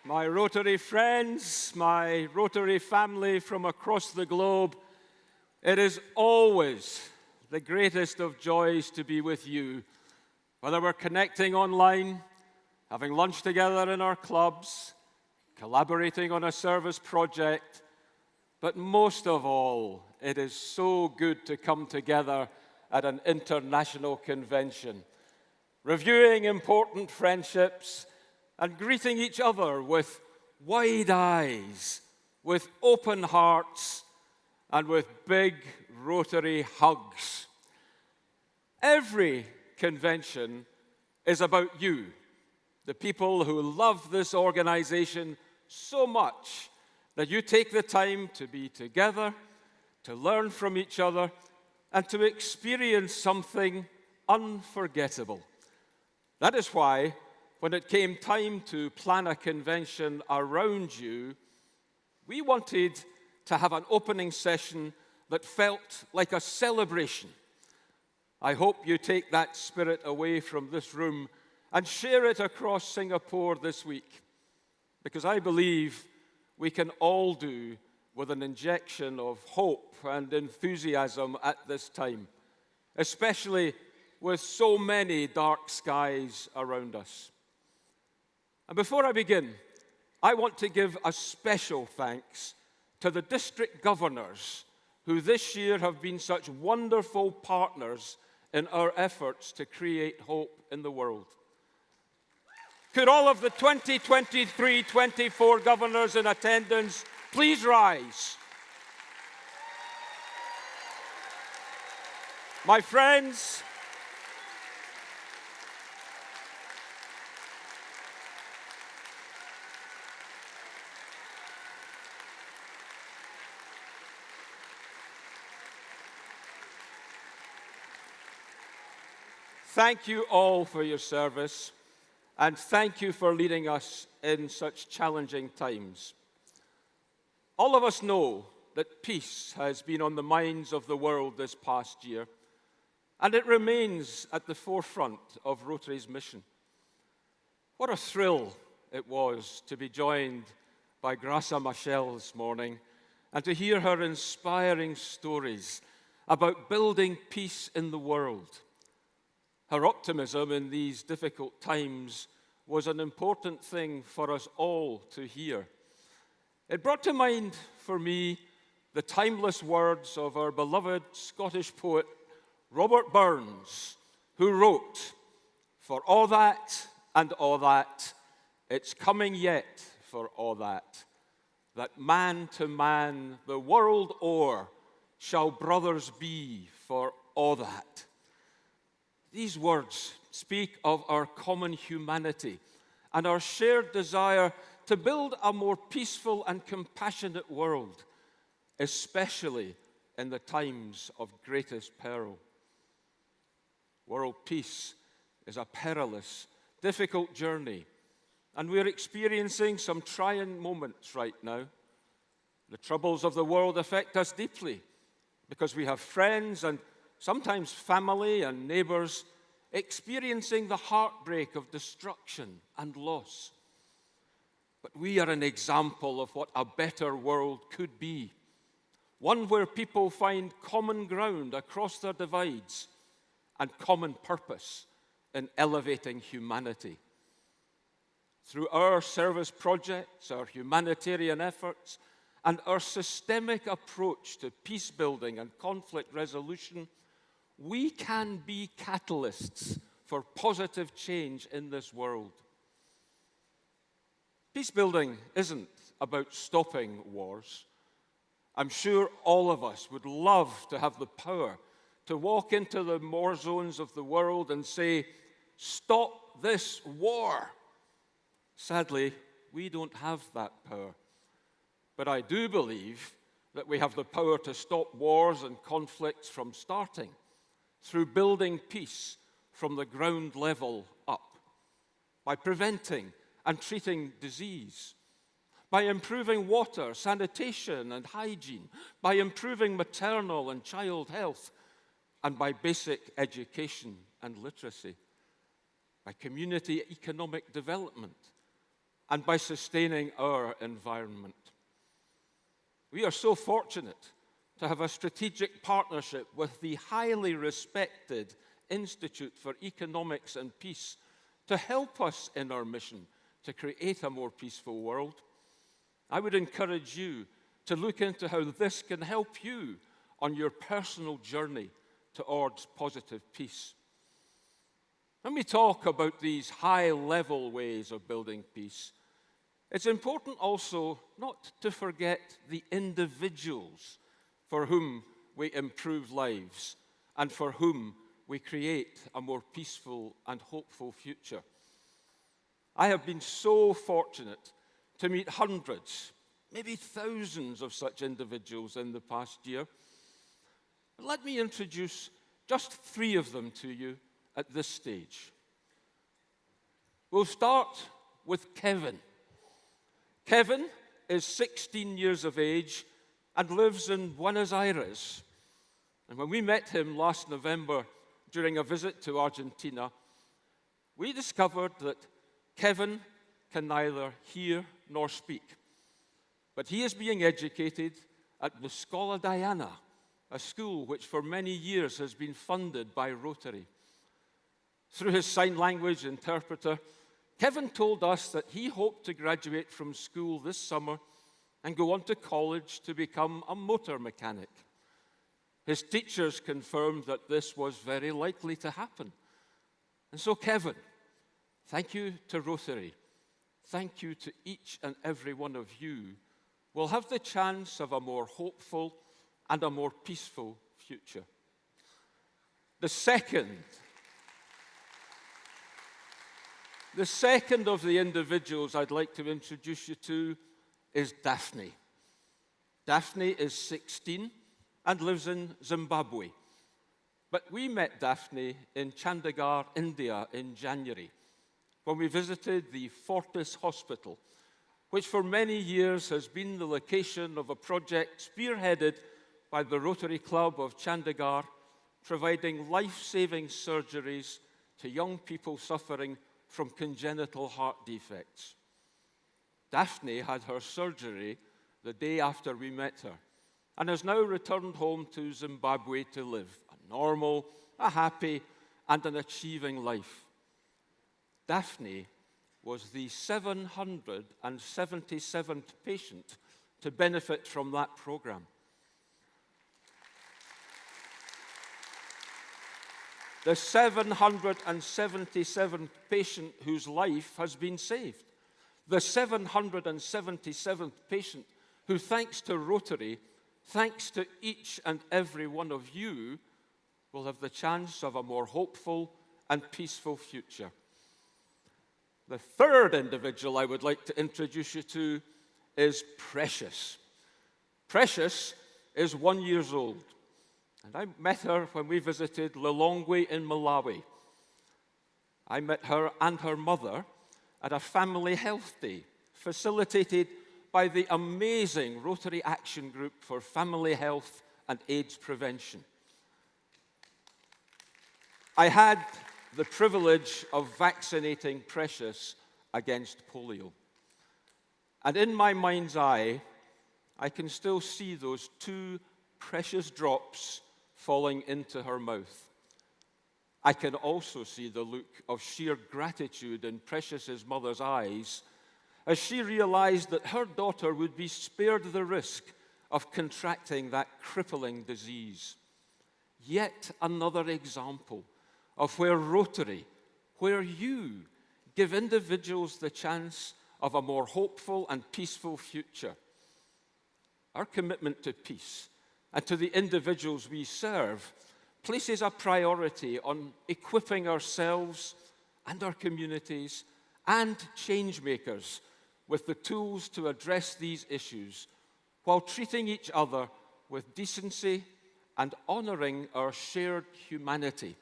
My Rotary friends, my Rotary family from across the globe, it is always the greatest of joys to be with you. Whether we're connecting online, having lunch together in our clubs, collaborating on a service project, but most of all, it is so good to come together at an international convention, reviewing important friendships and greeting each other with wide eyes, with open hearts, and with big Rotary hugs. Every convention is about you, the people who love this organization so much that you take the time to be together, to learn from each other, and to experience something unforgettable. That is why, when it came time to plan a convention around you, we wanted to have an opening session that felt like a celebration. I hope you take that spirit away from this room and share it across Singapore this week, because I believe we can all do with an injection of hope and enthusiasm at this time, especially with so many dark skies around us. And before I begin, I want to give a special thanks to the district governors who this year have been such wonderful partners in our efforts to create hope in the world. Could all of the 2023-24 governors in attendance please rise? My friends, thank you all for your service, and thank you for leading us in such challenging times. All of us know that peace has been on the minds of the world this past year, and it remains at the forefront of Rotary's mission. What a thrill it was to be joined by Graça Machel this morning and to hear her inspiring stories about building peace in the world. Her optimism in these difficult times was an important thing for us all to hear. It brought to mind for me the timeless words of our beloved Scottish poet Robert Burns, who wrote, "For all that and all that, it's coming yet for all that man to man the world o'er shall brothers be for all that." These words speak of our common humanity and our shared desire to build a more peaceful and compassionate world, especially in the times of greatest peril. World peace is a perilous, difficult journey, and we're experiencing some trying moments right now. The troubles of the world affect us deeply because we have friends and sometimes family and neighbors experiencing the heartbreak of destruction and loss. But we are an example of what a better world could be, one where people find common ground across their divides and common purpose in elevating humanity. Through our service projects, our humanitarian efforts, and our systemic approach to peace building and conflict resolution, we can be catalysts for positive change in this world. Peace building isn't about stopping wars. I'm sure all of us would love to have the power to walk into the war zones of the world and say, "Stop this war." Sadly, we don't have that power. But I do believe that we have the power to stop wars and conflicts from starting through building peace from the ground level up, by preventing and treating disease, by improving water, sanitation, and hygiene, by improving maternal and child health, and by basic education and literacy, by community economic development, and by sustaining our environment. We are so fortunate to have a strategic partnership with the highly respected Institute for Economics and Peace to help us in our mission to create a more peaceful world. I would encourage you to look into how this can help you on your personal journey towards positive peace. When we talk about these high-level ways of building peace, it's important also not to forget the individuals for whom we improve lives and for whom we create a more peaceful and hopeful future. I have been so fortunate to meet hundreds, maybe thousands of such individuals in the past year. But let me introduce just 3 of them to you at this stage. We'll start with Kevin. Kevin is 16 years of age and lives in Buenos Aires. And when we met him last November during a visit to Argentina, we discovered that Kevin can neither hear nor speak. But he is being educated at the Escola Diana, a school which for many years has been funded by Rotary. Through his sign language interpreter, Kevin told us that he hoped to graduate from school this summer and go on to college to become a motor mechanic. His teachers confirmed that this was very likely to happen. And so, Kevin, thank you to Rotary. Thank you to each and every one of you. We'll have the chance of a more hopeful and a more peaceful future. The second of the individuals I'd like to introduce you to is Daphne. Daphne is 16 and lives in Zimbabwe. But we met Daphne in Chandigarh, India in January, when we visited the Fortis Hospital, which for many years has been the location of a project spearheaded by the Rotary Club of Chandigarh, providing life-saving surgeries to young people suffering from congenital heart defects. Daphne had her surgery the day after we met her and has now returned home to Zimbabwe to live a normal, a happy, and an achieving life. Daphne was the 777th patient to benefit from that program. The 777th patient whose life has been saved. The 777th patient who, thanks to Rotary, thanks to each and every one of you, will have the chance of a more hopeful and peaceful future. The third individual I would like to introduce you to is Precious. Precious is 1 year old. And I met her when we visited Lilongwe in Malawi. I met her and her mother at a family health day facilitated by the amazing Rotary Action Group for Family Health and AIDS Prevention. I had the privilege of vaccinating Precious against polio. And in my mind's eye, I can still see those 2 precious drops falling into her mouth. I can also see the look of sheer gratitude in Precious's mother's eyes as she realized that her daughter would be spared the risk of contracting that crippling disease. Yet another example of where Rotary, where you give individuals the chance of a more hopeful and peaceful future. Our commitment to peace and to the individuals we serve places a priority on equipping ourselves and our communities and change makers with the tools to address these issues while treating each other with decency and honoring our shared humanity.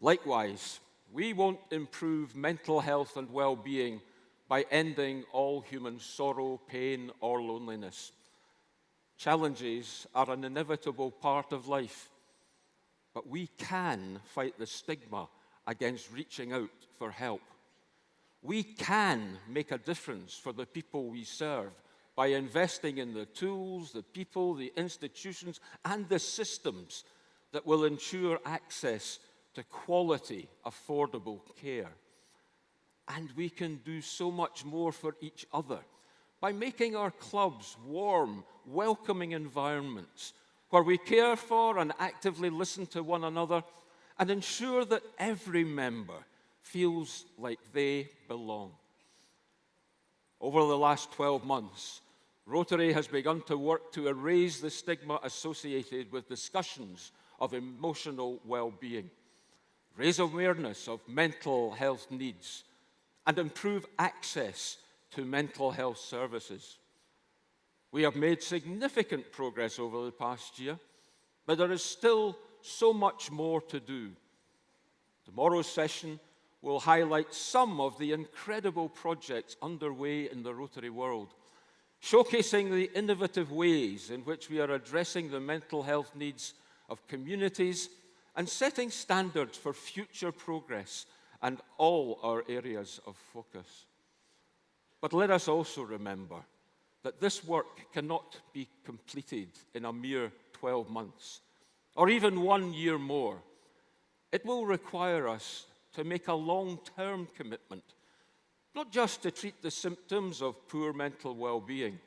Likewise, we won't improve mental health and well-being by ending all human sorrow, pain, or loneliness. Challenges are an inevitable part of life, but we can fight the stigma against reaching out for help. We can make a difference for the people we serve by investing in the tools, the people, the institutions, and the systems that will ensure access to quality, affordable care. And we can do so much more for each other by making our clubs warm, welcoming environments where we care for and actively listen to one another and ensure that every member feels like they belong. Over the last 12 months, Rotary has begun to work to erase the stigma associated with discussions of emotional well-being, raise awareness of mental health needs, and improve access to mental health services. We have made significant progress over the past year, but there is still so much more to do. Tomorrow's session will highlight some of the incredible projects underway in the Rotary world, showcasing the innovative ways in which we are addressing the mental health needs of communities and setting standards for future progress and all our areas of focus. But let us also remember that this work cannot be completed in a mere 12 months, or even 1 year more. It will require us to make a long-term commitment, not just to treat the symptoms of poor mental well-being,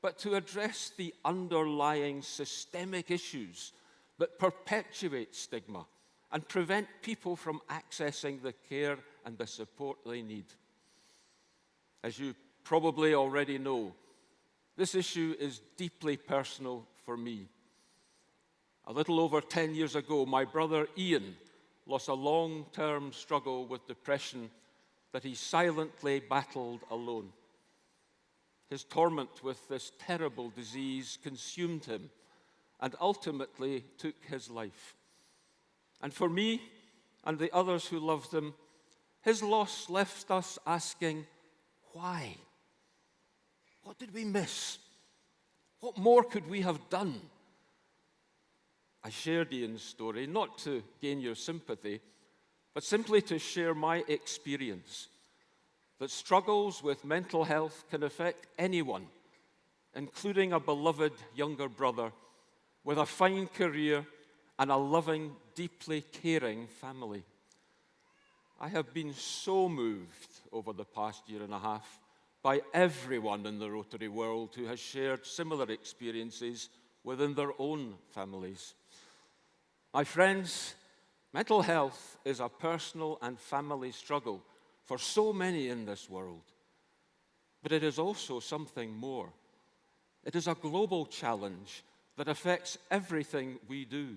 but to address the underlying systemic issues that perpetuate stigma and prevent people from accessing the care and the support they need. As you probably already know, this issue is deeply personal for me. A little over 10 years ago, my brother Ian lost a long-term struggle with depression that he silently battled alone. His torment with this terrible disease consumed him and ultimately took his life. And for me and the others who loved him, his loss left us asking, why? What did we miss? What more could we have done? I shared Ian's story not to gain your sympathy, but simply to share my experience that struggles with mental health can affect anyone, including a beloved younger brother with a fine career and a loving, deeply caring family. I have been so moved over the past year and a half by everyone in the Rotary world who has shared similar experiences within their own families. My friends, mental health is a personal and family struggle for so many in this world. But it is also something more. It is a global challenge that affects everything we do.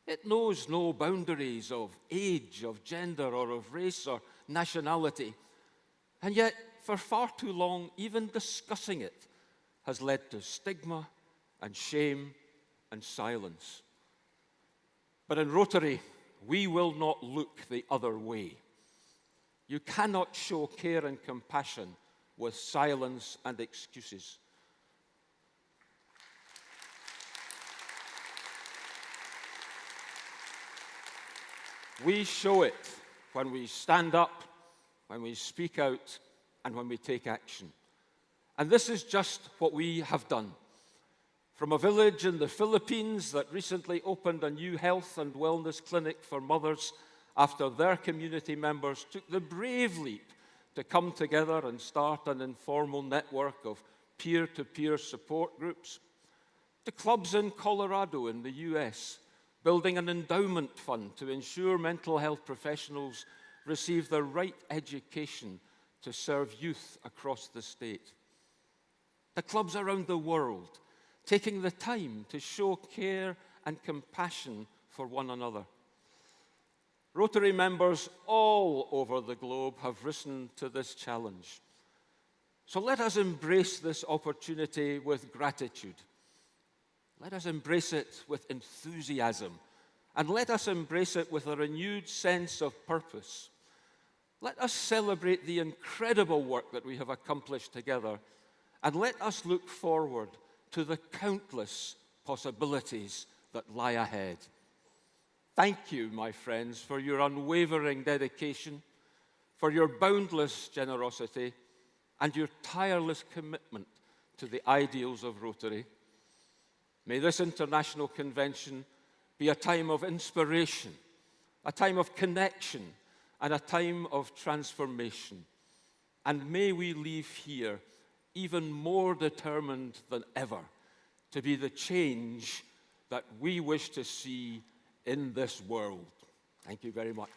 It knows no boundaries of age, of gender, or of race or nationality. And yet, for far too long, even discussing it has led to stigma and shame and silence. But in Rotary, we will not look the other way. You cannot show care and compassion with silence and excuses. We show it when we stand up, when we speak out, and when we take action. And this is just what we have done. From a village in the Philippines that recently opened a new health and wellness clinic for mothers after their community members took the brave leap to come together and start an informal network of peer-to-peer support groups, to clubs in Colorado in the US, building an endowment fund to ensure mental health professionals receive the right education to serve youth across the state. The clubs around the world taking the time to show care and compassion for one another. Rotary members all over the globe have risen to this challenge. So let us embrace this opportunity with gratitude. Let us embrace it with enthusiasm, and let us embrace it with a renewed sense of purpose. Let us celebrate the incredible work that we have accomplished together, and let us look forward to the countless possibilities that lie ahead. Thank you, my friends, for your unwavering dedication, for your boundless generosity and your tireless commitment to the ideals of Rotary. May this international convention be a time of inspiration, a time of connection, and a time of transformation. And may we leave here even more determined than ever to be the change that we wish to see in this world. Thank you very much.